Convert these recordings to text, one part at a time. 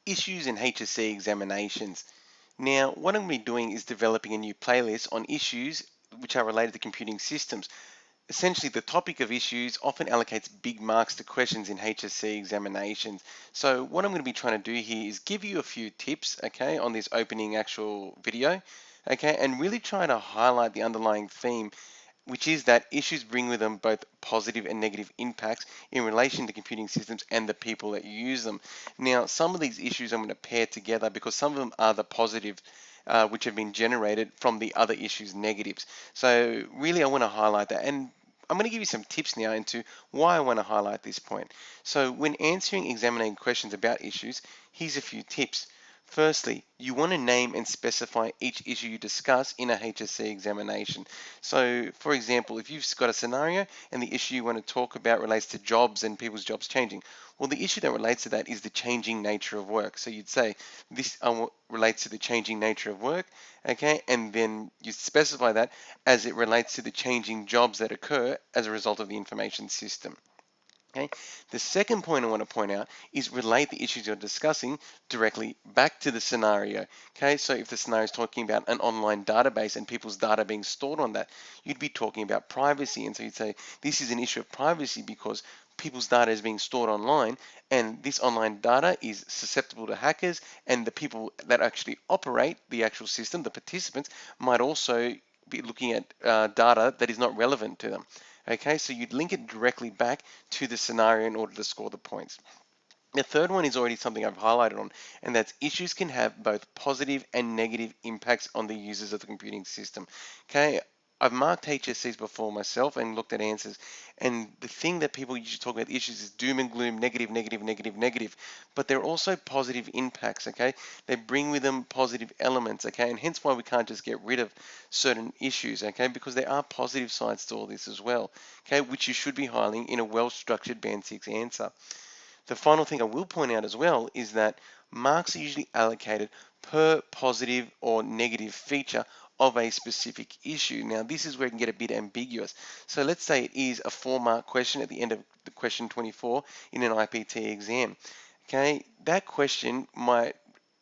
issues in HSC examinations. Now, what I'm going to be doing is developing a new playlist on issues which are related to computing systems. Essentially, the topic of issues often allocates big marks to questions in HSC examinations. So what I'm going to be trying to do here is give you a few tips, okay, on this opening actual video, okay, and really try to highlight the underlying theme, which is that issues bring with them both positive and negative impacts in relation to computing systems and the people that use them. Now, some of these issues I'm going to pair together because some of them are the positive which have been generated from the other issues negatives. So really I want to highlight that, and I'm going to give you some tips now into why I want to highlight this point. So when answering examining questions about issues, here's a few tips. Firstly, you want to name and specify each issue you discuss in a HSC examination. So, for example, if you've got a scenario and the issue you want to talk about relates to jobs and people's jobs changing, well, the issue that relates to that is the changing nature of work. So you'd say this relates to the changing nature of work, okay, and then you specify that as it relates to the changing jobs that occur as a result of the information system. Okay. The second point I want to point out is relate the issues you're discussing directly back to the scenario. Okay, so if the scenario is talking about an online database and people's data being stored on that, you'd be talking about privacy. And so you'd say this is an issue of privacy because people's data is being stored online, and this online data is susceptible to hackers, and the people that actually operate the actual system, the participants, might also be looking at data that is not relevant to them. Okay, so you'd link it directly back to the scenario in order to score the points. The third one is already something I've highlighted on, and that's issues can have both positive and negative impacts on the users of the computing system. Okay, I've marked HSCs before myself and looked at answers, and the thing that people usually talk about issues is doom and gloom, negative, negative, negative, negative, but they're also positive impacts, okay? They bring with them positive elements, okay? And hence why we can't just get rid of certain issues, okay? Because there are positive sides to all this as well, okay? Which you should be highlighting in a well-structured Band 6 answer. The final thing I will point out as well is that marks are usually allocated per positive or negative feature of a specific issue. Now, this is where it can get a bit ambiguous. So let's say it is a 4-mark question at the end of the question 24 in an IPT exam. Okay, that question might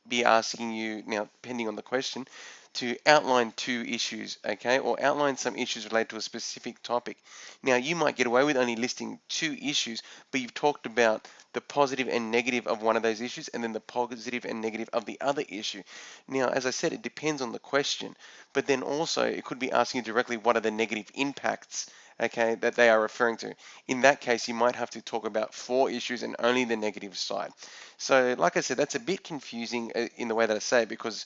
be asking you, now depending on the question, to outline 2 issues, okay, or outline some issues related to a specific topic. Now, you might get away with only listing 2 issues, but you've talked about the positive and negative of one of those issues and then the positive and negative of the other issue. Now, as I said, it depends on the question, but then also it could be asking you directly what are the negative impacts, okay, that they are referring to. In that case, you might have to talk about 4 issues and only the negative side. So like I said, that's a bit confusing in the way that I say it, because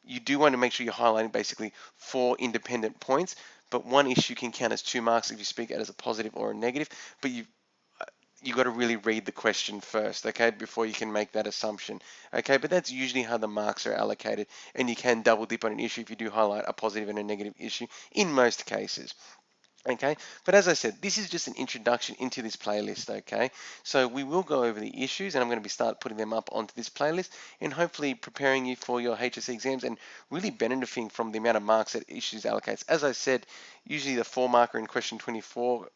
you do want to make sure you're highlighting basically 4 independent points, but one issue can count as 2 marks if you speak it as a positive or a negative, but you got to really read the question first, okay, before you can make that assumption, okay, but that's usually how the marks are allocated, and you can double dip on an issue if you do highlight a positive and a negative issue in most cases. Okay, but as I said, this is just an introduction into this playlist, okay? So we will go over the issues, and I'm going to be start putting them up onto this playlist and hopefully preparing you for your HSC exams and really benefiting from the amount of marks that issues allocates. As I said, usually the 4-marker in question 24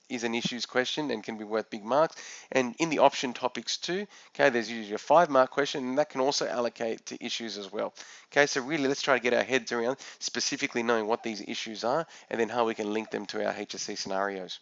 is an issues question and can be worth big marks. And in the option topics too, okay, there's usually a 5-mark question, and that can also allocate to issues as well. Okay, so really let's try to get our heads around specifically knowing what these issues are and then how we can link them to our HSC scenarios.